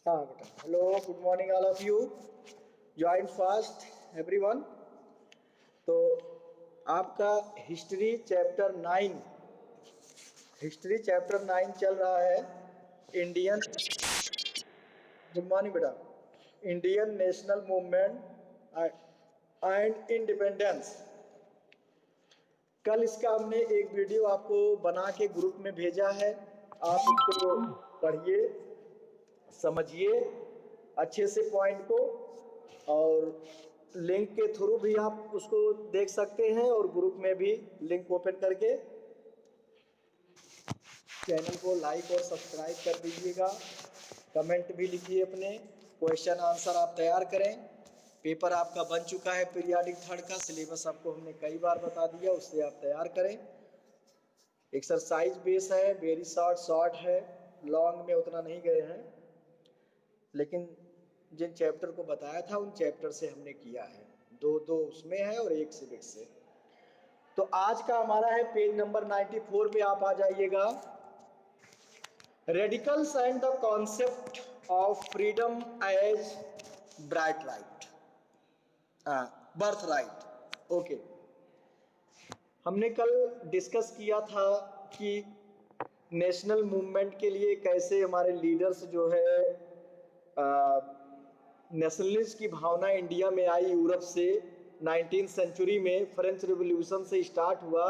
हाँ बेटा, hello, good morning all of you. Join fast everyone. तो आपका हिस्ट्री चैप्टर 9 चल रहा है। इंडियन गुड मॉर्निंग बेटा। Indian national movement and independence. कल इसका हमने एक वीडियो आपको बना के ग्रुप में भेजा है। आप उसको पढ़िए, समझिए अच्छे से पॉइंट को, और लिंक के थ्रू भी आप उसको देख सकते हैं, और ग्रुप में भी लिंक ओपन करके चैनल को लाइक और सब्सक्राइब कर दीजिएगा। कमेंट भी लिखिए, अपने क्वेश्चन आंसर आप तैयार करें। पेपर आपका बन चुका है पीरियाडिक थर्ड का, सिलेबस आपको हमने कई बार बता दिया, उससे आप तैयार करें। एक्सरसाइज बेस है, वेरी शॉर्ट है, लॉन्ग में उतना नहीं गए हैं, लेकिन जिन चैप्टर को बताया था उन चैप्टर से हमने किया है। दो दो उसमें है और एक सिविक्स से। तो आज का हमारा है पेज नंबर 94 पे आप आ जाइएगा। Radicals and the concept of freedom as bright right, birthright. Okay, हमने कल डिस्कस किया था कि नेशनल मूवमेंट के लिए कैसे हमारे लीडर्स जो है नेशनलिस्ट की भावना इंडिया में आई यूरोप से। 19वीं सेंचुरी में फ्रेंच रिवॉल्यूशन से स्टार्ट हुआ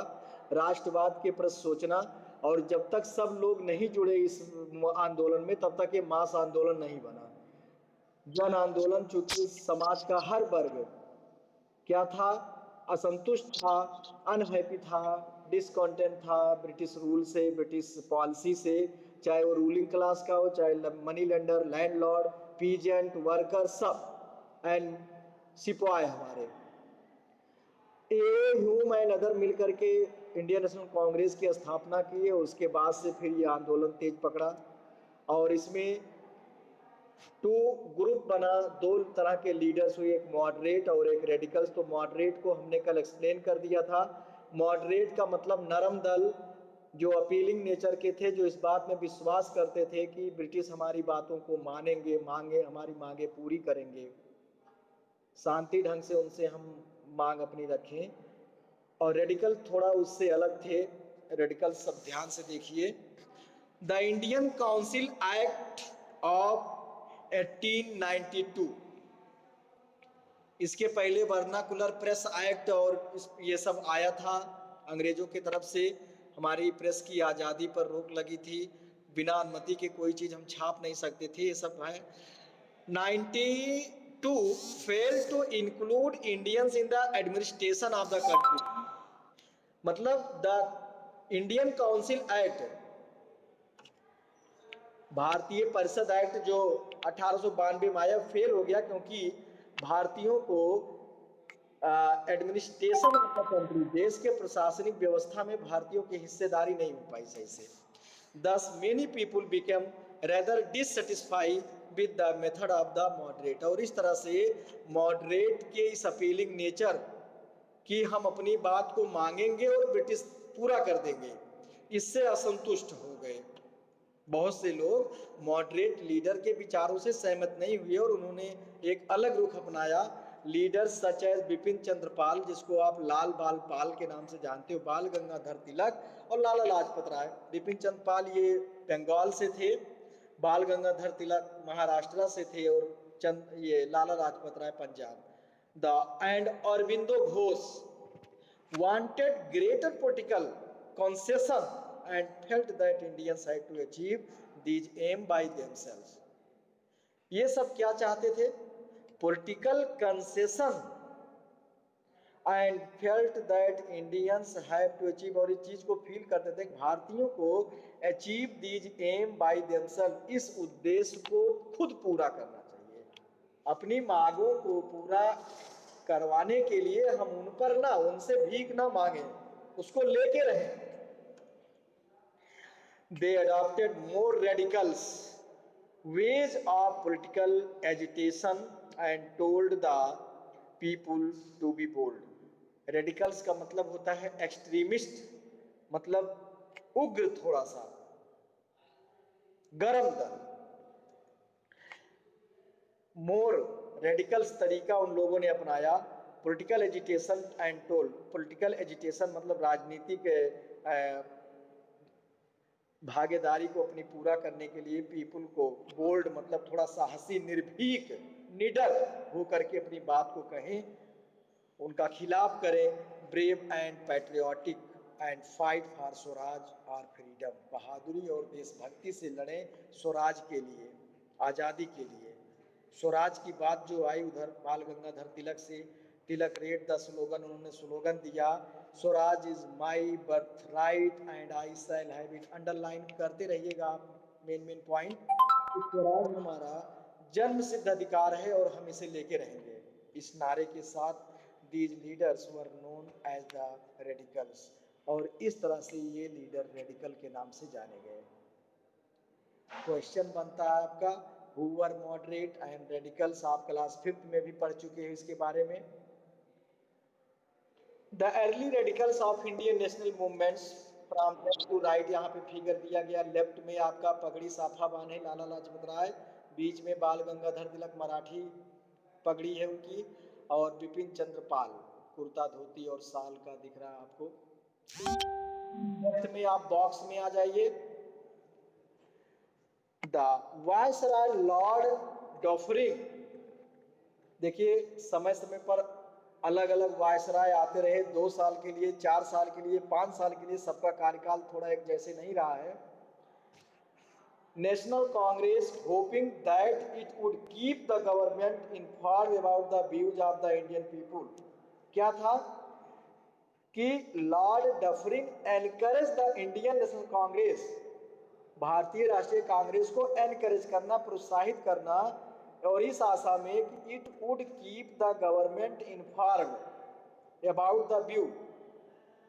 राष्ट्रवाद के प्रति सोचना, और जब तक सब लोग नहीं जुड़े इस आंदोलन में तब तक ये मास आंदोलन नहीं बना। जन आंदोलन, चूंकि समाज का हर वर्ग क्या था, असंतुष्ट था, अनहैप्पी था, डिसकॉन्टेंट था ब्रिटिश रूल से, ब्रिटिश पॉलिसी से, चाहे वो रूलिंग क्लास का हो, चाहे money lender, landlord, peasant, worker, सब एंड सिपाही हमारे ए ह्यूम एंड अदर मिलकर के इंडियन नेशनल कांग्रेस की स्थापना की। और उसके बाद से फिर ये आंदोलन तेज पकड़ा, और इसमें टू ग्रुप बना, दो तरह के लीडर्स हुए, एक मॉडरेट और एक रेडिकल्स। तो मॉडरेट को हमने कल एक्सप्लेन कर दिया था। मॉडरेट का मतलब नरम दल, जो अपीलिंग नेचर के थे, जो इस बात में विश्वास करते थे कि ब्रिटिश हमारी बातों को मानेंगे, हमारी मांगे पूरी करेंगे, शांति ढंग से उनसे हम मांग अपनी रखें। और रेडिकल थोड़ा उससे अलग थे। रेडिकल सब ध्यान से देखिए। The Indian council act of 1892, इसके पहले वर्नाकुलर प्रेस एक्ट और ये सब आया था अंग्रेजों की तरफ से। हमारी प्रेस की आज़ादी पर रोक लगी थी, बिना अनुमति के कोई चीज़ हम छाप नहीं सकते थे, ये सब है। 92 fail to include Indians in the administration of the country. मतलब द इंडियन काउंसिल एक्ट, भारतीय परिषद एक्ट जो 1892 में आया, फेल हो गया, क्योंकि भारतीयों को एडमिनिस्ट्रेशन ऑफ द कंट्री, देश के प्रशासनिक व्यवस्था में भारतीयों की हिस्सेदारी नहीं हो पाई सही से। दस many people became rather dissatisfied with the method of the moderate. और इस तरह से मॉडरेट के इस अपीलिंग नेचर कि हम अपनी बात को मांगेंगे और ब्रिटिश पूरा कर देंगे, इससे असंतुष्ट हो गए। बहुत से लोग मॉडरेट लीडर के विचारों से सहमत नहीं हुए और उन्होंने एक अलग रुख अपनाया। Leaders such as Bipin Chandra Pal, जिसको आप लाल बाल पाल के नाम से जानते हो, बाल गंगाधर तिलक और लाला लाजपत राय। बिपिन चंद्र पाल ये बंगाल से थे, बाल गंगाधर तिलक महाराष्ट्र से थे, और ये Lala Lajpat Rai Punjab. The and Aurobindo Ghosh wanted greater political concession and felt that Indians had to achieve these aim by themselves. ये सब क्या चाहते थे? Political concession and felt that Indians have to achieve, और इस चीज को फील करते थे भारतीयों को achieve these aim by themselves, इस उद्देश्य को खुद पूरा करना चाहिए। अपनी मांगों को पूरा करवाने के लिए हम उन पर ना, उनसे भीख ना मांगे, उसको लेके रहें। They adopted more radicals ways of political agitation and told the people to be bold. Radicals का मतलब होता है एक्सट्रीमिस्ट, मतलब उग्र, थोड़ा सा गर्म दल। मोर रेडिकल्स तरीका उन लोगों ने अपनाया। Political agitation and told, political agitation मतलब राजनीतिक भागीदारी को अपनी पूरा करने के लिए पीपुल को बोल्ड मतलब थोड़ा साहसी, निर्भीक, निडर होकर के अपनी बात को कहें, उनका खिलाफ करें। Brave and patriotic and fight for Swaraj और फ्रीडम, बहादुरी और देशभक्ति से लड़ें स्वराज के लिए, आज़ादी के लिए। स्वराज की बात जो आई उधर बाल गंगाधर तिलक से, तिलक रेड द स्लोगन, उन्होंने स्लोगन दिया Swaraj is my birth right and I shall have it. Underline करते रहिएगा आप मेन पॉइंट। स्वराज हमारा जन्म सिद्ध अधिकार है और हम इसे लेके रहेंगे। इस नारे के साथ these leaders were known as the radicals, और इस तरह से ये लीडर रेडिकल के नाम से जाने गए। क्वेश्चन बनता है आपका who were moderate and radicals, आप क्लास 5th में भी पढ़ चुके हैं इसके बारे में। The early radicals of Indian national movements from left to right, यहाँ पे फिगर दिया गया। लेफ्ट में आपका पगड़ी साफा बांधे लाला लाजपत राय, बीच में बाल गंगाधर तिलक मराठी पगड़ी है उनकी, और बिपिन चंद्र पाल कुर्ता धोती और साल का दिख रहा है आपको। लेफ्ट में आप बॉक्स में आ जाइए। द वायसराय लॉर्ड डॉफरिंग, देखिए समय समय पर अलग अलग वायसराय आते रहे, 2 साल के लिए, 4 साल के लिए, 5 साल के लिए, सबका कार्यकाल थोड़ा एक जैसे नहीं रहा है। National Congress hoping that it would keep the government inform about the views of the Indian people, क्या था कि Lord Dufferin encourage the Indian national Congress, भारतीय राष्ट्रीय कांग्रेस को एनकरेज करना, प्रोत्साहित करना, और इस आशा में कि it would keep the government inform about the view,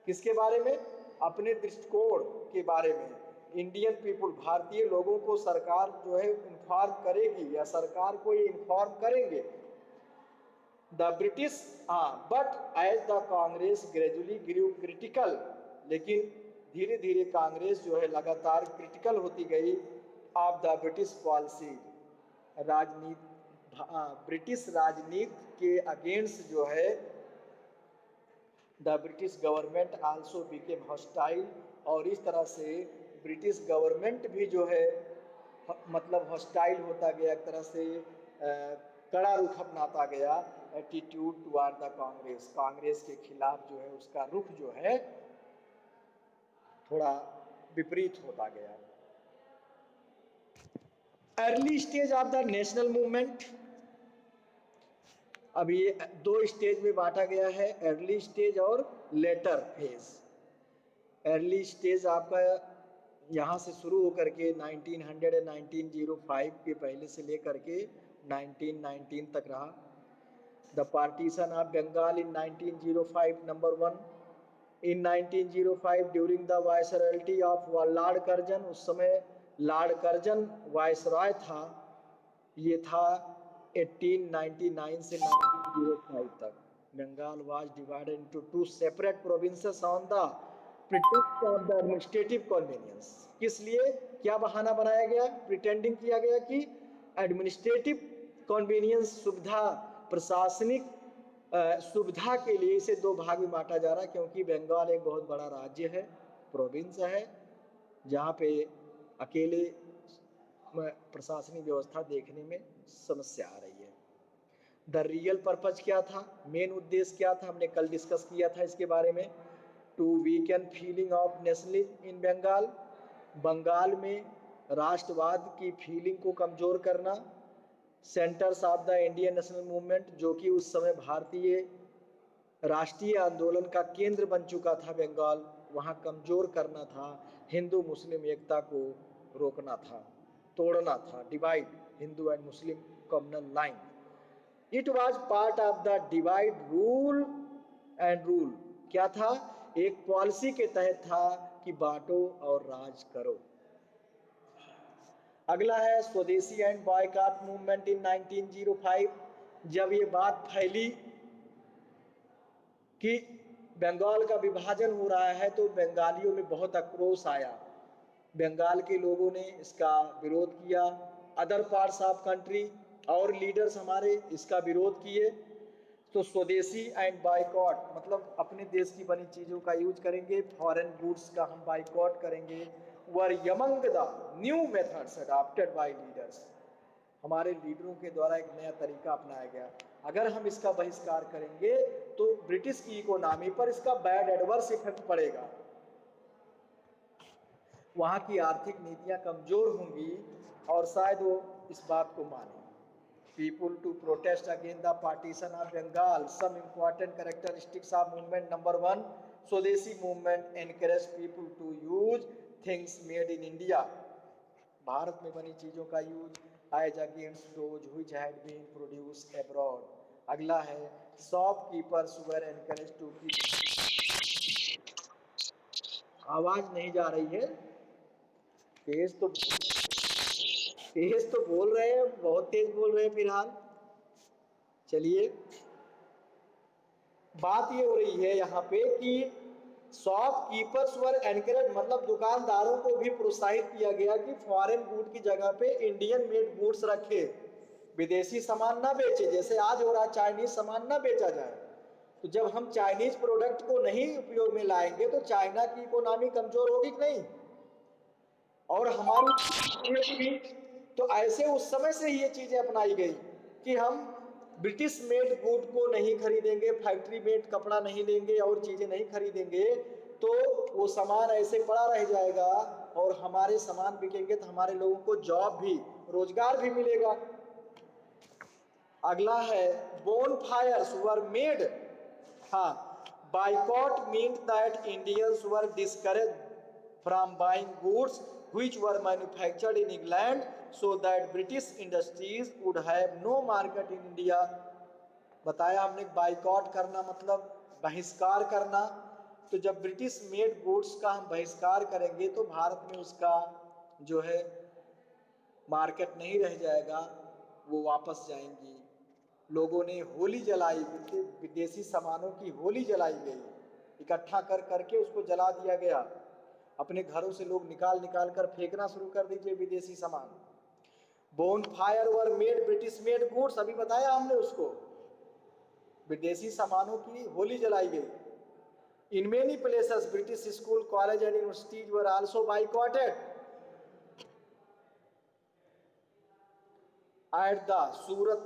किसके बारे में, अपने दृष्टिकोण के बारे में, इंडियन पीपुल, भारतीय लोगों को सरकार जो है इन्फॉर्म करेगी या सरकार को ये इन्फॉर्म करेंगे। The British, but as the Congress gradually grew critical, लेकिन धीरे धीरे कांग्रेस जो है लगातार क्रिटिकल होती गई ऑफ द ब्रिटिश पॉलिसी, राजनीति, ब्रिटिश राजनीति के अगेंस्ट जो है the British government also became hostile, और इस तरह से ब्रिटिश गवर्नमेंट भी जो है मतलब हॉस्टाइल होता गया, एक तरह से कड़ा रुख अपनाता गया, attitude toward the Congress, Congress के खिलाफ जो है उसका रुख जो है थोड़ा विपरीत होता गया। Early stage of the national movement, अब ये 2 स्टेज में बांटा गया है, अर्ली स्टेज और लेटर फेज। अर्ली स्टेज आपका यहाँ से शुरू होकर के 1900 1905 के पहले से लेकर के 1919 तक रहा। The partition of Bengal in 1905 number 1, in 1905 during the viceroyalty of Lord Curzon, उस समय लॉर्ड कर्जन वायसरॉय था, ये था 1899 से 1905 तक। Bengal was divided into 2 separate provinces on the pretext of the administrative convenience, किस लिए, क्या बहाना बनाया गया, प्रिटेंडिंग किया गया कि एडमिनिस्ट्रेटिव कन्वीनियंस, सुविधा, प्रशासनिक सुविधा के लिए इसे 2 भाग में बांटा जा रहा है, क्योंकि बंगाल एक बहुत बड़ा राज्य है, प्रोविंस है, जहाँ पे अकेले प्रशासनिक व्यवस्था देखने में समस्या आ रही है। द रियल पर्पज क्या था, मेन उद्देश्य क्या था, हमने कल डिस्कस किया था इसके बारे में। To weaken feeling of nationalism in Bengal, Bengal में राष्ट्रवाद की फीलिंग को कमजोर करना। Centres of the Indian national movement, जो कि उस समय भारतीय राष्ट्रीय आंदोलन का केंद्र बन चुका था बंगाल, वहाँ कमजोर करना था, हिंदू मुस्लिम एकता को रोकना था, तोड़ना था, divide Hindu and Muslim communal line. It was part of the divide rule and rule, क्या था, एक पॉलिसी के तहत था कि बांटो और राज करो। अगला है स्वदेशी एंड बॉयकॉट मूवमेंट इन 1905, जब ये बात फैली कि बंगाल का विभाजन हो रहा है तो बंगालियों में बहुत आक्रोश आया, बंगाल के लोगों ने इसका विरोध किया। अदर पार्ट्स ऑफ कंट्री और लीडर्स हमारे इसका विरोध किए। तो स्वदेशी एंड बाइकॉट मतलब अपने देश की बनी चीज़ों का यूज करेंगे, फॉरेन गुड्स का हम बाइकॉट करेंगे। Were among the new methods adopted by leaders, हमारे लीडरों के द्वारा एक नया तरीका अपनाया गया। अगर हम इसका बहिष्कार करेंगे तो ब्रिटिश की इकोनॉमी पर इसका बैड एडवर्स इफेक्ट पड़ेगा, वहाँ की आर्थिक नीतियाँ कमजोर होंगी और शायद वो इस बात को माने। People to protest against the partition of Bengal. Some important characteristics of movement. Number one, Swadeshi movement encouraged people to use things made in India. Bharat में बनी चीजों का use as against those which had been produced abroad. अगला है shopkeepers were encouraged to keep. आवाज नहीं जा रही है, तेज तो बोल रहे हैं, बहुत तेज बोल रहे हैं फिलहाल। चलिए, बात ये हो रही है यहाँ पे कि शॉपकीपर्स वर एनकरेज मतलब दुकानदारों को भी प्रोत्साहित किया गया कि फॉरेन गुड की जगह पे इंडियन मेड गुड्स रखे, विदेशी सामान ना बेचे, जैसे आज हो रहा है चाइनीज सामान ना बेचा जाए। तो जब हम चाइनीज प्रोडक्ट को नहीं उपयोग में लाएंगे तो चाइना की इकोनॉमी कमजोर होगी कि नहीं, और हमारी तो ऐसे उस समय से ही ये चीजें अपनाई गई कि हम ब्रिटिश मेड गुड को नहीं खरीदेंगे, फैक्ट्री मेड कपड़ा नहीं लेंगे और चीजें नहीं खरीदेंगे, तो वो सामान ऐसे पड़ा रह जाएगा और हमारे सामान बिकेंगे तो हमारे लोगों को जॉब भी, रोजगार भी मिलेगा। अगला है बोन फायर्स वर मेड, हाँ, boycott mean that Indians were discourage from buying goods which were manufactured in England so that British industries would have no market in India. बताया हमने बाइकॉट करना मतलब बहिष्कार करना। तो जब ब्रिटिश मेड गुड्स का हम बहिष्कार करेंगे तो भारत में उसका जो है मार्केट नहीं रह जाएगा, वो वापस जाएंगी। लोगों ने होली जलाई, विदेशी सामानों की होली जलाई गई, इकट्ठा कर करके उसको जला दिया गया। अपने घरों से लोग निकाल निकाल कर फेंकना शुरू कर दीजिए विदेशी सामान। Bone fire were made British made goods, अभी बताया हमने उसको, विदेशी सामानों की होली जलाई गई। In many places British school college and universities were also boycotted at the Surat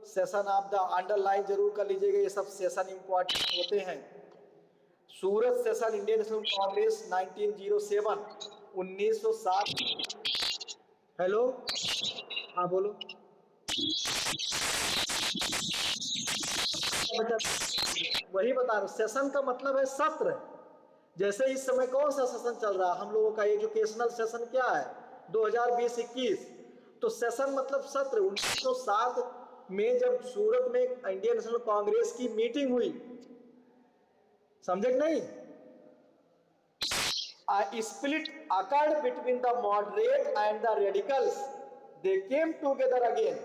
session of the, underline जरूर कर लीजिएगा, ये सब सेशन इंपॉर्टेंट होते हैं। Surat session Indian national Congress 1907 1907। Hello, हाँ बोलो। वही बता रहा हूँ, सेशन का मतलब है सत्र। जैसे इस समय कौन सा सेशन चल रहा है हम लोगों का, एजुकेशनल सेशन क्या है 2020-21, तो सेशन मतलब सत्र। 1907 में जब सूरत में इंडियन नेशनल कांग्रेस की मीटिंग हुई, समझे कि नहीं, a split occurred between the moderate and the radicals, they came together again।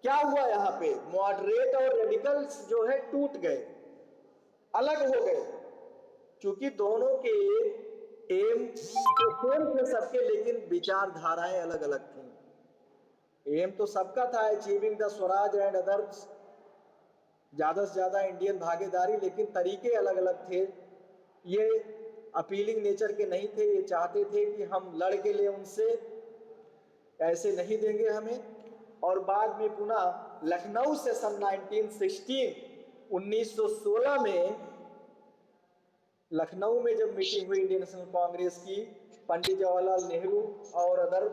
क्या हुआ यहाँ पे, मॉडरेट और रेडिकल्स जो है टूट गए, अलग हो गए, क्योंकि दोनों के एम सेम थे सबके, लेकिन विचारधाराएं अलग अलग थी। एम तो सबका था, achieving the Swaraj and others, ज्यादा से ज्यादा इंडियन भागीदारी, लेकिन तरीके अलग अलग थे। ये अपीलिंग नेचर के नहीं थे, ये चाहते थे कि हम लड़ के ले उनसे, ऐसे नहीं देंगे हमें। और बाद में पुनः लखनऊ सेशन 1916 में लखनऊ में जब मीटिंग हुई इंडियन नेशनल कांग्रेस की, पंडित जवाहरलाल नेहरू और अदर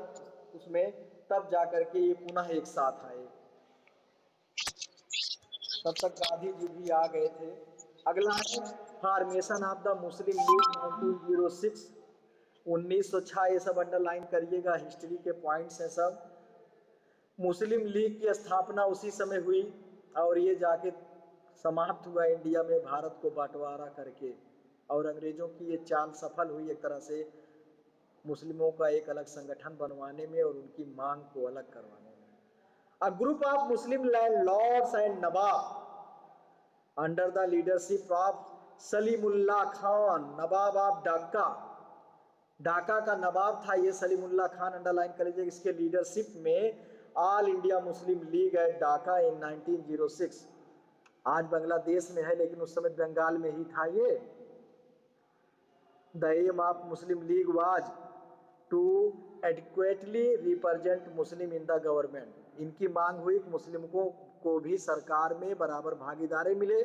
उसमें, तब जाकर के ये पुनः एक साथ आए। तब तक गांधी जी भी आ गए थे। अगला है formation of the Muslim league 1906 1906, ये सब अंडरलाइन करिएगा, हिस्ट्री के पॉइंट्स हैं सब। मुस्लिम लीग की स्थापना उसी समय हुई और ये जाके समाप्त हुआ इंडिया में भारत को बंटवारा करके, और अंग्रेजों की ये चाल सफल हुई एक तरह से मुस्लिमों का एक अलग संगठन बनवाने में और उनकी मांग को अलग करवाने में। A group of Muslim landlords and Nawab under the leadership of Salimullah Khan, Nawab of Dhaka, Dhaka का नवाब था ये सलीमुल्लाह खान, अंडरलाइन कर लीजिए, इसके लीडरशिप में All India Muslim League at Dhaka in 1906। आज बांग्लादेश में है लेकिन उस समय बंगाल में ही था ये। The aim of Muslim League was to adequately represent Muslim in the government. इनकी मांग हुई कि मुस्लिमों को भी सरकार में बराबर भागीदारी मिले।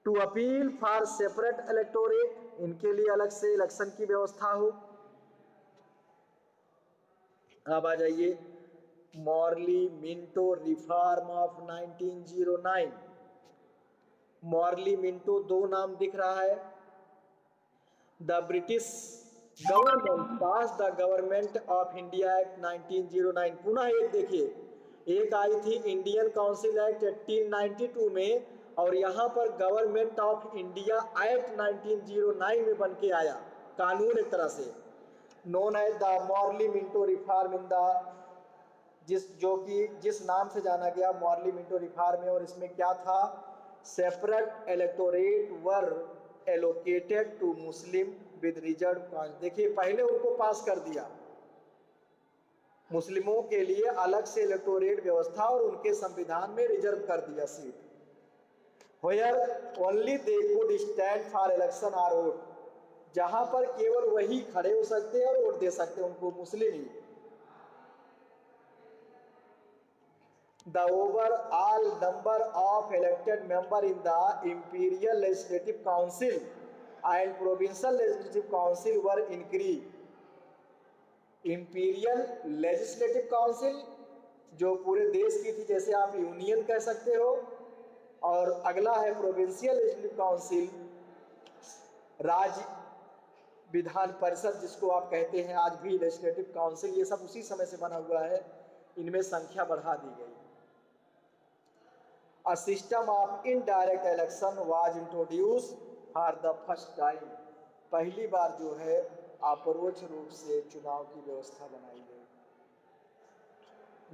To appeal for separate electorate, इनके लिए अलग से इलेक्शन की व्यवस्था हो। अब आ जाइए Morley Minto reform of 1909। Morley Minto, दो नाम दिख रहा है। The British government pass the government of India act 1909। पुनः एक देखिए, एक आई थी इंडियन काउंसिल एक्ट 1892 में, और यहाँ पर गवर्नमेंट ऑफ इंडिया एक्ट 1909 में बन के आया कानून एक तरह से, known as the Morley Minto reform in the, जिस नाम से जाना गया मॉर्ली मिंटो रिफॉर्म में। और इसमें क्या था, separate electorate were allocated to Muslim with reserve caste. देखिए पहले उनको पास कर दिया, मुस्लिमों के लिए अलग से इलेक्टोरेट व्यवस्था और उनके संविधान में रिजर्व कर दिया seat, where only they could stand for election और वोट, जहां पर केवल वही खड़े हो सकते हैं और वोट दे सकते हैं उनको मुस्लिम ही। The overall number of elected members in the Imperial Legislative Council and Provincial Legislative Council were increased. Imperial Legislative Council जो पूरे देश की थी, जैसे आप यूनियन कह सकते हो, और अगला है प्रोविंशियल लेजिस्लेटिव काउंसिल, राज्य विधान परिषद जिसको आप कहते हैं आज भी लेजिस्लेटिव काउंसिल, ये सब उसी समय से बना हुआ है, इनमें संख्या बढ़ा दी गई। A system of indirect election was introduced for the first time। पहली बार जो है अपरोक्ष रूप से चुनाव की व्यवस्था बनाई गई।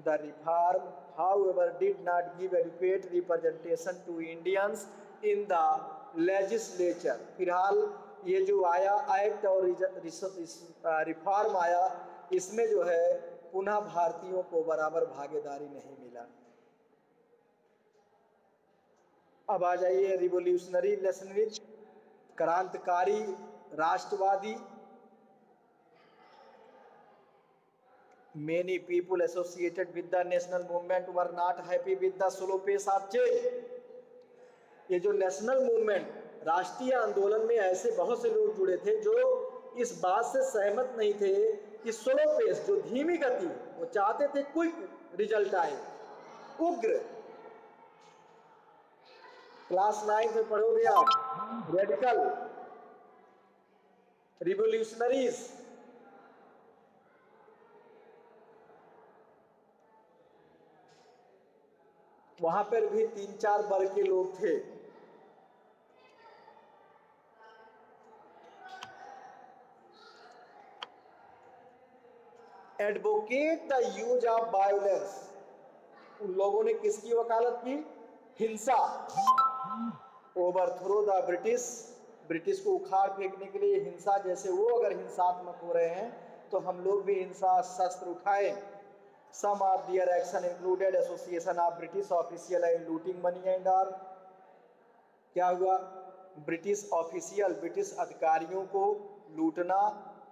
The reform, however, did not give adequate representation to Indians in the legislature। फिलहाल ये जो आया एक्ट और रिफॉर्म आया, इसमें जो है पुनः भारतीयों को बराबर भागीदारी नहीं मिला। अब आ जाइए रिवोल्यूशनरी नेशनलिस्ट, क्रांतिकारी राष्ट्रवादी। Many people associated with the national movement were not happy with the slow pace of change। ये जो नेशनल मूवमेंट, राष्ट्रीय आंदोलन में ऐसे बहुत से लोग जुड़े थे जो इस बात से सहमत नहीं थे कि स्लो पेस, जो धीमी गति, वो चाहते थे क्विक रिजल्ट आए, उग्र। क्लास 9 में पढ़ोगे आप, रेडिकल रिवोल्यूशनरीज। वहां पर भी 3-4 वर्ग के लोग थे। Advocate the use of violence, उन लोगों ने किसकी वकालत की, हिंसा। ओवरथ्रो द ब्रिटिश, ब्रिटिश को उखाड़ फेंकने के लिए हिंसा, जैसे वो अगर हिंसात्मक हो रहे हैं तो हम लोग भी हिंसा शस्त्र उठाएं। Some of their action included association of British official and looting money and all। क्या हुआ, ब्रिटिश ऑफिशियल, ब्रिटिश अधिकारियों को लूटना,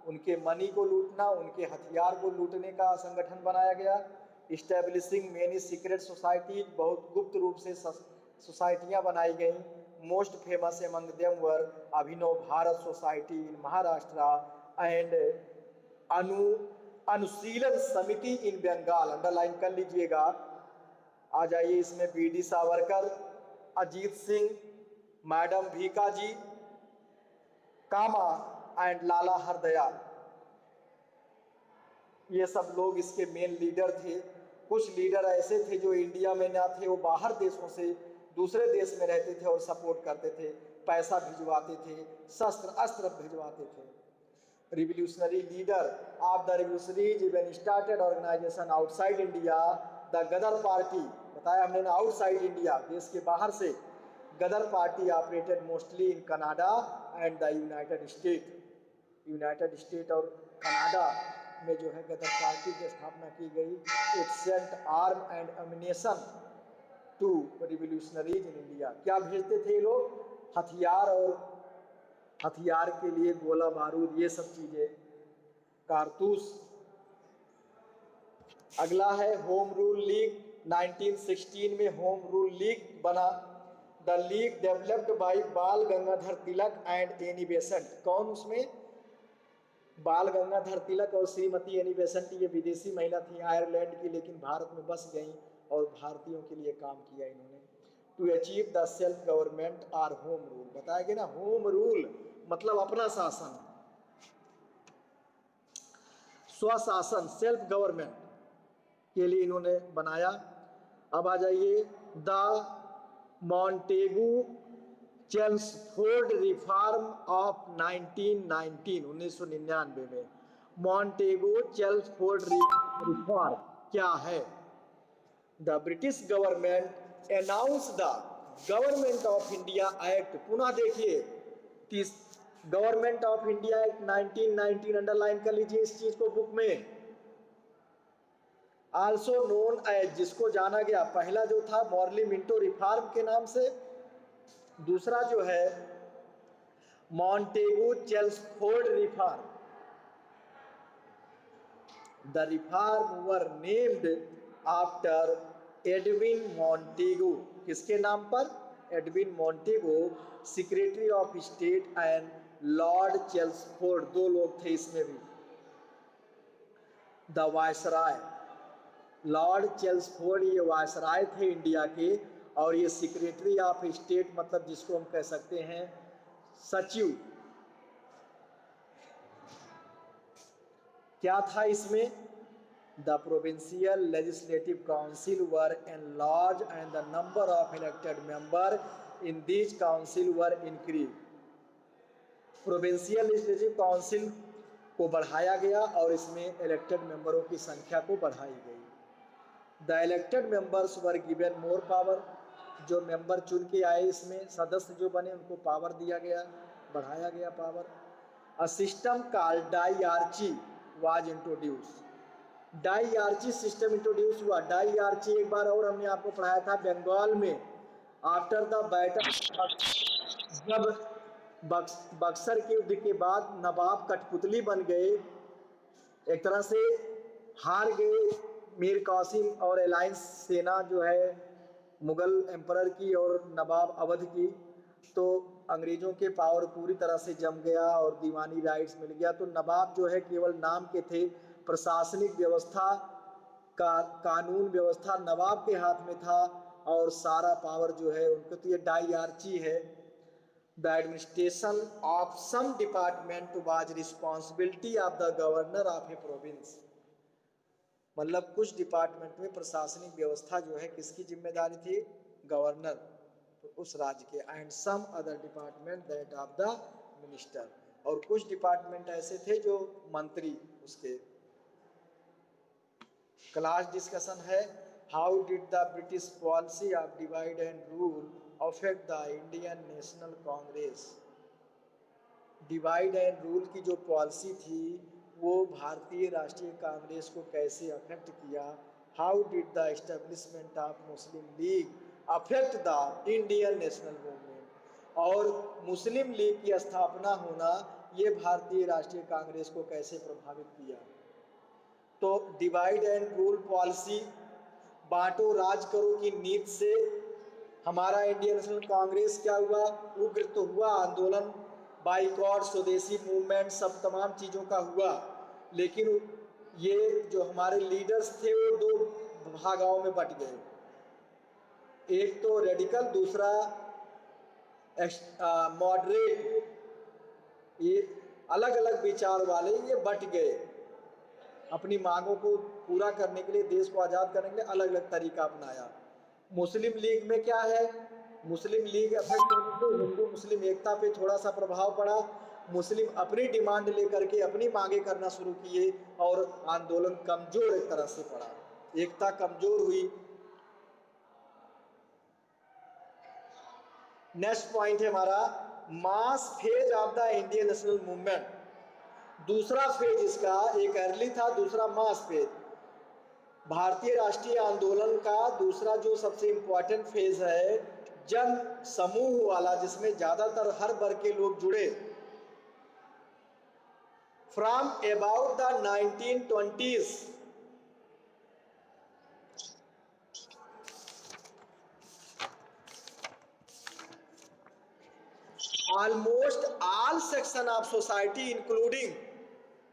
उनके मनी को लूटना, उनके हथियार को लूटने का संगठन बनाया गया। इस्टेब्लिशिंग मेनी सीक्रेट सोसाइटीज, बहुत गुप्त रूप से सोसाइटियां बनाई गईं। Most famous among them were Abhinav Bharat Society in Maharashtra and Anushilan Samiti in Bengal. Underline कर लीजिएगा। आ जाइए इसमें B D Savarkar, Ajit Singh, madam Bhika ji, Kama and Lala Hardayal, ये सब लोग इसके मेन लीडर थे। कुछ लीडर ऐसे थे जो इंडिया में ना थे, वो बाहर देशों से दूसरे देश में रहते थे और सपोर्ट करते थे, पैसा भिजवाते थे, शस्त्र अस्त्र भिजवाते थे। Revolutionary leader of the revolutionaries even started organisation outside India, the Ghadar party, बताया हमने ना, आउटसाइड इंडिया, देश के बाहर से। Ghadar party operated mostly in Canada and the United State, United State और कनाडा में जो है गदर पार्टी की स्थापना की गई। It sent arm and ammunition to revolutionaries in India. क्या भेजते थे ये लोग? हथियार, और हथियार के लिए गोला बारूद, ये सब चीजें, कारतूस। अगला है होम रूल लीग। 1916 में होम रूल लीग बना। द लीग डेवलप्ड बाय बाल Gangadhar Tilak and Annie Besant. कौन उसमें? बाल गंगाधर तिलक और श्रीमती एनी बेसेंट। ये विदेशी महिला थी आयरलैंड की, लेकिन भारत में बस गई और भारतीयों के लिए काम किया इन्होंने। To achieve the self government or home rule. बताया गया ना, होम रूल मतलब अपना शासन, स्वशासन, सेल्फ गवर्नमेंट के लिए इन्होंने बनाया। अब आ जाइए, the Montagu Chelmsford reform of 1999 में। मॉन्टेगू चेल्मसफोर्ड रिफॉर्म क्या है? The British government announce the government of India act. पुनः देखिए, government of India act 1919 underline कर लीजिए इस चीज को बुक में। आल्सो नोन एज, जिसको जाना गया, पहला जो था मॉर्ली मिंटो रिफॉर्म के नाम से, दूसरा जो है Montagu Chelmsford reform. The reform were named after Edwin Montagu. किसके नाम पर? Edwin Montagu, secretary of state and Lord Chelmsford, दो लोग थे इसमें भी। द वायसराय, लॉर्ड चेल्मसफोर्ड ये वायसराय थे इंडिया के, और ये सेक्रेटरी ऑफ स्टेट मतलब जिसको हम कह सकते हैं सचिव। क्या था इसमें? The provincial legislative council were enlarge and the number of elected member in this council were increase. Provincial legislative council को बढ़ाया गया और इसमें इलेक्टेड मेंबरों की संख्या को बढ़ाई गई। The elected members were given more power. जो मेंबर चुन के आए, इसमें सदस्य जो बने उनको पावर दिया गया, बढ़ाया गया power. A system called diarchy was introduce. Diarchy system introduce हुआ। डायआर्ची एक बार और हमने आपको पढ़ाया था बंगाल में, आफ्टर द बैटल, जब बक्सर के युद्ध के बाद नवाब कठपुतली बन गए, एक तरह से हार गए मीर कासिम और अलायंस सेना जो है मुगल एम्परर की और नवाब अवध की, तो अंग्रेजों के पावर पूरी तरह से जम गया और दीवानी राइट्स मिल गया। तो नवाब जो है केवल नाम के थे, प्रशासनिक व्यवस्था का, कानून व्यवस्था नवाब के हाथ में था और सारा पावर जो है उनको। तो ये डायआर्ची है। The administration of some department was responsibility of the governor of a province. मतलब कुछ डिपार्टमेंट में प्रशासनिक व्यवस्था जो है किसकी जिम्मेदारी थी? गवर्नर, तो उस राज्य के। And some other department that of the minister, और कुछ डिपार्टमेंट ऐसे थे जो मंत्री उसके। क्लास डिस्कशन है, how did the British policy of divide and rule affect the Indian national Congress. Divide and rule की जो पॉलिसी थी वो भारतीय राष्ट्रीय कांग्रेस को कैसे अफेक्ट किया। How did the establishment of Muslim league affect the Indian national movement. और मुस्लिम लीग की स्थापना होना ये भारतीय राष्ट्रीय कांग्रेस को कैसे प्रभावित किया। तो डिवाइड एंड रूल पॉलिसी, बांटो राज करो की नीति से हमारा इंडियन नेशनल कांग्रेस क्या हुआ? उग्र तो हुआ आंदोलन, बाइकॉट, स्वदेशी मूवमेंट, सब तमाम चीज़ों का हुआ, लेकिन ये जो हमारे लीडर्स थे वो दो भागों में बट गए, एक तो रेडिकल, दूसरा मॉडरेट। ये अलग अलग विचार वाले ये बट गए। अपनी मांगों को पूरा करने के लिए, देश को आज़ाद करने के लिए अलग अलग तरीका अपनाया। मुस्लिम लीग में क्या है? मुस्लिम लीग अफेक्ट होने से हिंदू मुस्लिम एकता पे थोड़ा सा प्रभाव पड़ा। मुस्लिम अपनी डिमांड लेकर के अपनी मांगे करना शुरू किए और आंदोलन कमजोर एक तरह से पड़ा, एकता कमजोर हुई। नेक्स्ट पॉइंट है हमारा mass phase of the Indian national movement. दूसरा फेज इसका, एक अर्ली था, दूसरा मास फेज। भारतीय राष्ट्रीय आंदोलन का दूसरा जो सबसे इम्पोर्टेंट फेज है जन समूह वाला, जिसमें ज्यादातर हर वर्ग के लोग जुड़े। From about the 1920s almost all section of society including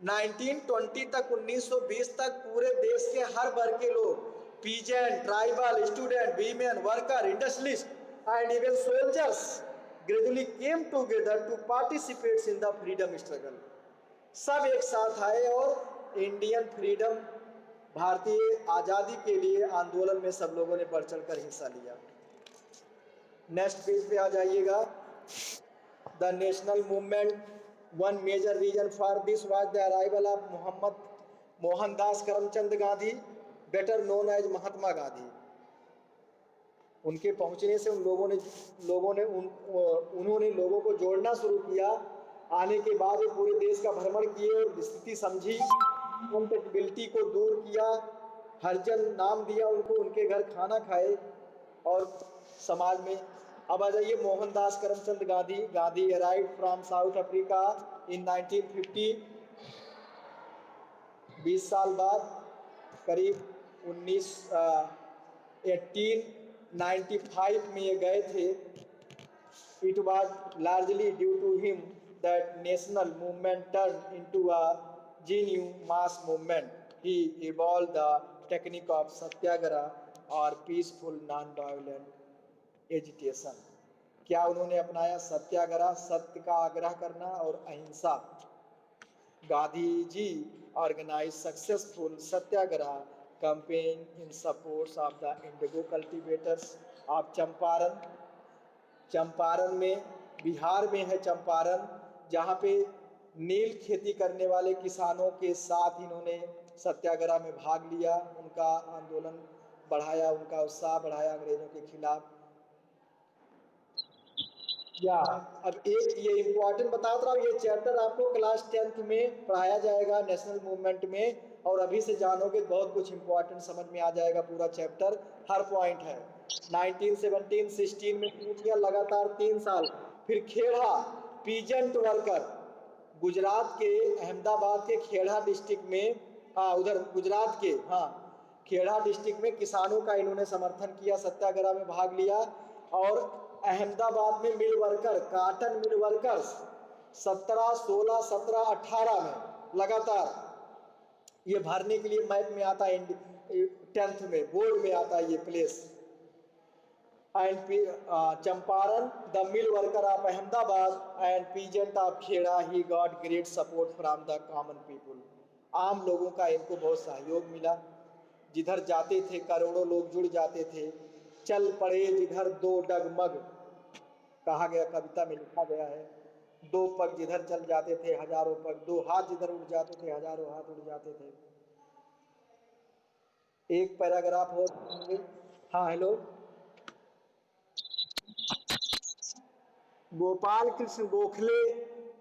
1920 तक, 1920 तक पूरे देश के हर वर्ग के लोग, peasant, tribal, student, women, worker, industrialist and even soldiers gradually came together to participate in the freedom struggle. सब एक साथ आए और इंडियन फ्रीडम, भारतीय आज़ादी के लिए आंदोलन में सब लोगों ने बढ़ चढ़कर हिस्सा लिया। नेक्स्ट पेज पे आ जाइएगा। The national movement, one major reason for this was the arrival of Mohandas Karamchand Gandhi, better known as Mahatma Gandhi. उनके पहुंचने से उन्होंने लोगों को जोड़ना शुरू किया। आने के बाद वो पूरे देश का भ्रमण किए और स्थिति समझी, अनटेक्टेबिलिटी को दूर किया, हरिजन नाम दिया उनको, उनके घर खाना खाए और समाज में। अब आ जाइए Mohandas Karamchand Gandhi. Gandhi arrived from south Africa in 1950। 20 साल बाद, करीब 1895 में ये गए थे। It was largely due to him that national movement turned into a genuine mass movement. He evolved the technique of satyagraha or peaceful non-violent agitation. क्या उन्होंने अपनाया? सत्याग्रह, सत्य का आग्रह करना और अहिंसा। Gandhi ji organized successful Satyagraha campaign in support of the indigo cultivators of Champaran. Champaran में, बिहार में है चंपारण, जहाँ पे नील खेती करने वाले किसानों के साथ इन्होंने सत्याग्रह में भाग लिया, उनका आंदोलन बढ़ाया, उनका उत्साह बढ़ाया अंग्रेजों के खिलाफ। या अब एक ये इम्पोर्टेंट बता रहा हूँ, ये चैप्टर आपको क्लास 10th में पढ़ाया जाएगा नेशनल मूवमेंट में, और अभी से जानोगे बहुत कुछ इम्पोर्टेंट समझ में आ जाएगा। पूरा चैप्टर हर पॉइंट है। 1917-16 में शुरू किया, लगातार 3 साल। फिर खेड़ा, पीजेंट वर्कर, गुजरात के अहमदाबाद के खेड़ा डिस्ट्रिक्ट में, उधर गुजरात के, खेड़ा डिस्ट्रिक्ट में किसानों का इन्होंने समर्थन किया, सत्याग्रह में भाग लिया। और अहमदाबाद में mill worker, cotton mill workers 17, 16, 17, 18 में लगातार, ये भरने के लिए मैप में आता है, 10th में बोर्ड में आता है ये place. And Champaran, the mill worker of Ahmedabad and peasant of Kheda, he got great support from the common people. आम लोगों का इनको बहुत सहयोग मिला, जिधर जाते थे करोड़ों लोग जुड़ जाते थे। चल पड़े जिधर दो डगमग, कहा गया, कविता में लिखा गया है, 2 पग जिधर चल जाते थे हजारों पग, 2 हाथ जिधर उड़ जाते थे हजारों हाथ उड़ जाते थे। एक पैराग्राफ हो। हाँ हेलो, गोपाल कृष्ण गोखले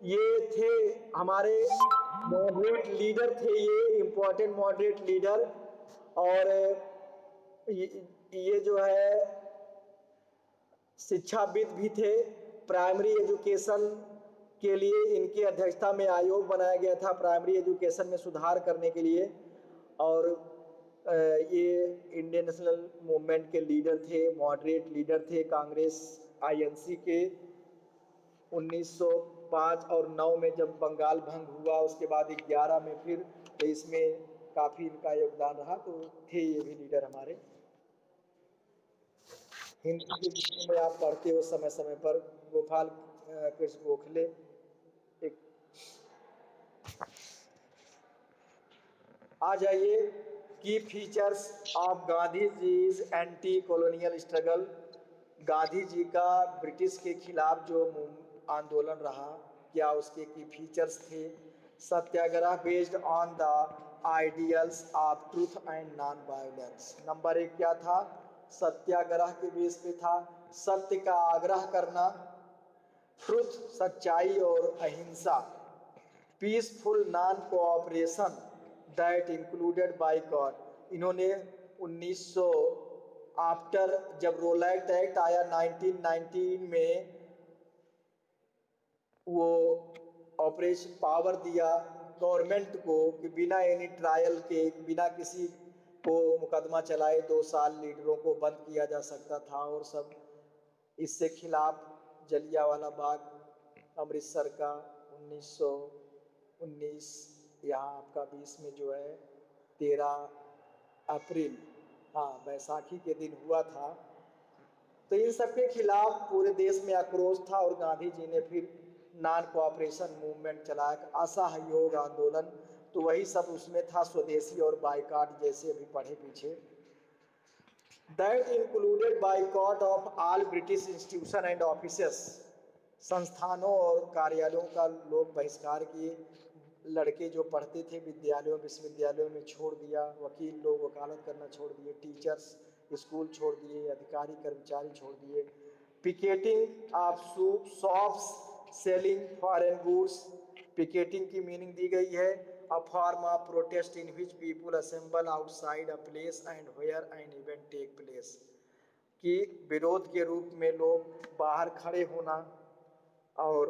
ये थे हमारे मॉडरेट लीडर थे, ये इम्पोर्टेंट मॉडरेट लीडर। और ये जो है शिक्षाविद भी थे। प्राइमरी एजुकेशन के लिए इनकी अध्यक्षता में आयोग बनाया गया था, प्राइमरी एजुकेशन में सुधार करने के लिए। और ये इंडियन नेशनल मूवमेंट के लीडर थे, मॉडरेट लीडर थे, कांग्रेस आईएनसी के। 1905 और 9 में जब बंगाल भंग हुआ, उसके बाद 11 में फिर, तो इसमें काफ़ी इनका योगदान रहा। तो थे ये भी लीडर हमारे। हिंदी के विषय में आप पढ़ते हो समय समय पर, गोपाल कृष्ण गोखले एक। आ जाइए, की features of Gandhi ji's anti colonial struggle. Gandhi ji का ब्रिटिश के खिलाफ जो आंदोलन रहा, क्या उसके की फीचर्स थे? Satyagraha based on the ideals of truth and non violence. Number 1 क्या था? सत्याग्रह के बेस पे था, सत्य का आग्रह करना, ट्रुथ सच्चाई और अहिंसा। Peaceful non cooperation that included boycott. इन्होंने 1900 आफ्टर जब रोलैट एक्ट आया 1919 में, वो ऑपरेशन पावर दिया गवर्नमेंट को कि बिना एनी ट्रायल के, बिना किसी को मुकदमा चलाए 2 साल लीडरों को बंद किया जा सकता था और सब। इससे खिलाफ जलियांवाला बाग अमृतसर का 1919 यहाँ आपका 20 में जो है 13 अप्रैल, हाँ बैसाखी के दिन हुआ था। तो इन सब के खिलाफ पूरे देश में आक्रोश था और गांधी जी ने फिर नॉन कोऑपरेशन मूवमेंट चलाया, असहयोग आंदोलन। तो वही सब उसमें था, स्वदेशी और बाइकॉट जैसे अभी पढ़े पीछे। That included boycott of all British institution and offices. संस्थानों और कार्यालयों का लोग बहिष्कार किए। लड़के जो पढ़ते थे विद्यालयों विश्वविद्यालयों में छोड़ दिया, वकील लोग वकालत करना छोड़ दिए, टीचर्स स्कूल छोड़ दिए, अधिकारी कर्मचारी छोड़ दिए। Picketing of shops selling foreign goods. Picketing की मीनिंग दी गई है a form of protest in which people assemble outside a place and where an event take place. कि विरोध के रूप में लोग बाहर खड़े होना और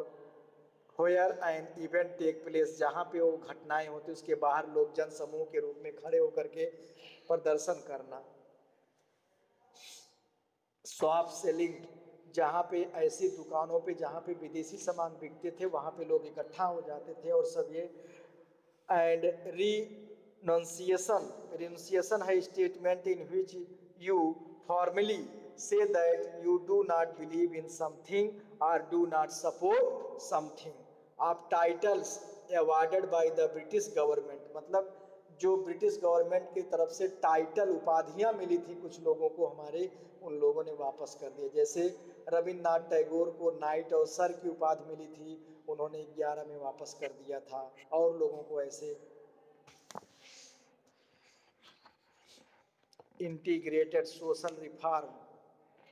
where an event take place, जहाँ पे वो घटनाएं होती उसके बाहर लोग जन समूह के रूप में खड़े होकर के प्रदर्शन करना। शॉप सेलिंग, जहाँ पे ऐसी दुकानों पे जहाँ पे विदेशी सामान बिकते थे वहाँ पे लोग इकट्ठा हो जाते थे और सब ये। एंड रिनंसिएशन है statement in which you formally say that you do not believe in something और do not support something. Of titles awarded by the British government, मतलब जो ब्रिटिश गवर्नमेंट की तरफ से टाइटल उपाधियां मिली थी कुछ लोगों को हमारे, उन लोगों ने वापस कर दिया। जैसे रविन्द्रनाथ टैगोर को नाइट और सर की उपाधि मिली थी, उन्होंने 11 में वापस कर दिया था। और लोगों को ऐसे इंटीग्रेटेड सोशल रिफॉर्म,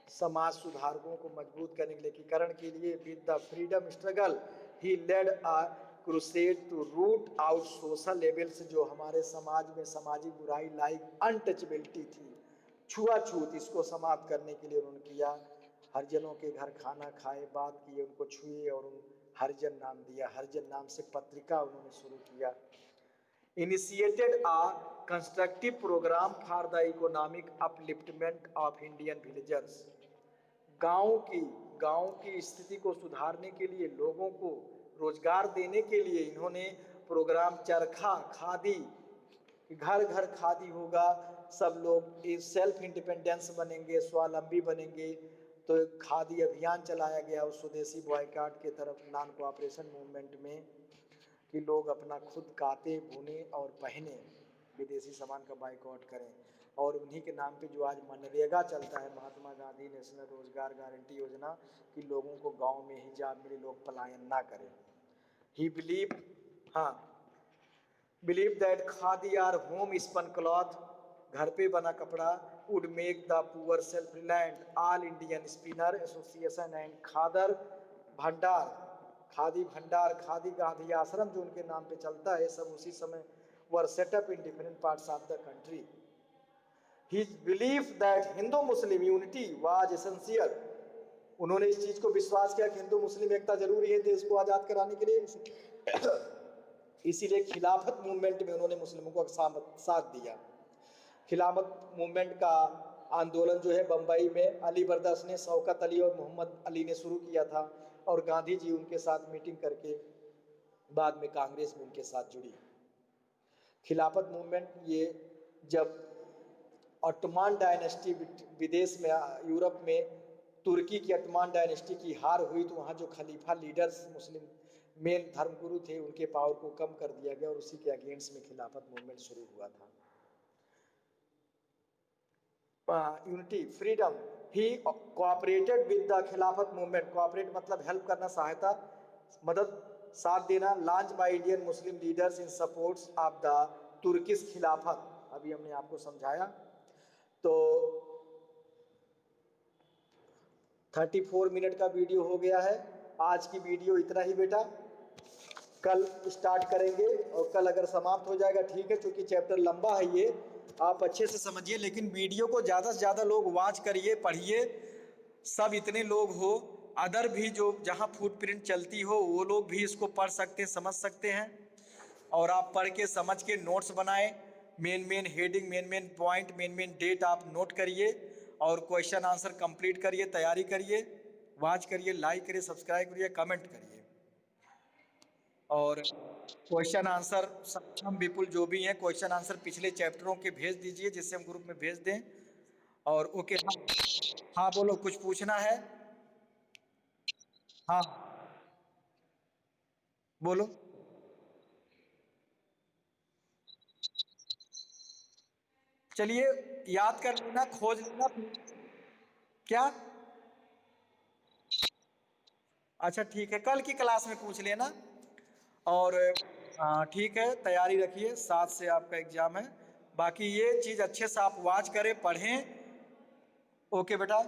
समाज सुधारकों को मजबूत करने के लिए, एकीकरण के लिए with the freedom struggle he led a crusade to root out social levels. जो हमारे समाज में सामाजिक बुराई लाइक अनटचेबिलिटी थी, छुआछूत, इसको समाप्त करने के लिए उन्होंने किया। हरिजनों के घर खाना खाए, बात किए, उनको छुए और उन हरिजन नाम दिया। हरिजन नाम से पत्रिका उन्होंने शुरू किया। Initiated a constructive programme for the economic upliftment of Indian villagers. गांव की स्थिति को सुधारने के लिए, लोगों को रोजगार देने के लिए इन्होंने प्रोग्राम चरखा खादी, घर घर खादी होगा, सब लोग सेल्फ इंडिपेंडेंस बनेंगे, स्वावलंबी बनेंगे। तो खादी अभियान चलाया गया उस स्वदेशी बॉयकॉट के तरफ नॉन कोऑपरेशन मूवमेंट में, कि लोग अपना खुद काते बुने और पहने, विदेशी सामान का बाइकआउट करें। और उन्हीं के नाम पे जो आज मनरेगा चलता है, महात्मा गांधी नेशनल रोजगार गारंटी योजना, कि लोगों को गांव में ही जॉब मिले, लोग पलायन ना करें। He believe that khadi or home spun cloth, घर पे बना कपड़ा, would make the poor self reliant. All Indian spinner association and Khadar Bhandar, Khadi भंडार, खादी गांधी आश्रम जो उनके नाम पे चलता है, सब उसी समय were set up in different parts of the country. He believe that Hindu Muslim unity was essential. उन्होंने इस चीज को विश्वास किया कि हिंदू मुस्लिम एकता जरूरी है देश को आजाद कराने के लिए। इसीलिए खिलाफत मूवमेंट में उन्होंने मुस्लिमों को साथ दिया। खिलाफत मूवमेंट का आंदोलन जो है बम्बई में अली बर्दस ने, शौकत अली और मोहम्मद अली ने शुरू किया था, और गांधी जी उनके साथ मीटिंग करके बाद में कांग्रेस में उनके साथ जुड़ी। खिलाफत मूवमेंट ये जब ऑटोमान डायनेस्टी विदेश में, यूरोप में तुर्की की ऑटोमान डायनेस्टी की हार हुई, तो वहाँ जो खलीफा लीडर्स मुस्लिम मेन धर्मगुरु थे, उनके पावर को कम कर दिया गया और उसी के अगेंस्ट में खिलाफत मूवमेंट शुरू हुआ था। Unity freedom, he cooperated with the खिलाफत मूवमेंट। कोऑपरेट मतलब हेल्प करना, सहायता, मदद, साथ देना। Launch by Indian Muslim leaders in supports of the Turkish खिलाफत, अभी हमने आपको समझाया। तो 34 मिनट का वीडियो हो गया है। आज की वीडियो इतना ही बेटा। कल स्टार्ट करेंगे और कल अगर समाप्त हो जाएगा ठीक है, क्योंकि चैप्टर लंबा है ये, आप अच्छे से समझिए, लेकिन वीडियो को ज़्यादा से ज़्यादा लोग वॉच करिए, पढ़िए, सब इतने लोग हो, अदर भी जो जहाँ फुटप्रिंट चलती हो वो लोग भी इसको पढ़ सकते हैं, समझ सकते हैं। और आप पढ़ के समझ के नोट्स बनाएं, main main heading, main main point, main main date आप नोट करिए और क्वेश्चन आंसर कंप्लीट करिए, तैयारी करिए, वॉच करिए, लाइक करिए, सब्सक्राइब करिए, कमेंट करिए। और क्वेश्चन आंसर सक्षम विपुल जो भी हैं, क्वेश्चन आंसर पिछले चैप्टरों के भेज दीजिए जिससे हम ग्रुप में भेज दें। और ओके, हाँ हाँ बोलो, कुछ पूछना है? हाँ बोलो। चलिए याद कर लेना, खोज लेना। क्या? अच्छा ठीक है, कल की क्लास में पूछ लेना। और हाँ ठीक है, तैयारी रखिए, 7 से आपका एग्जाम है। बाकी ये चीज़ अच्छे से आप वाच करें, पढ़ें। ओके बेटा।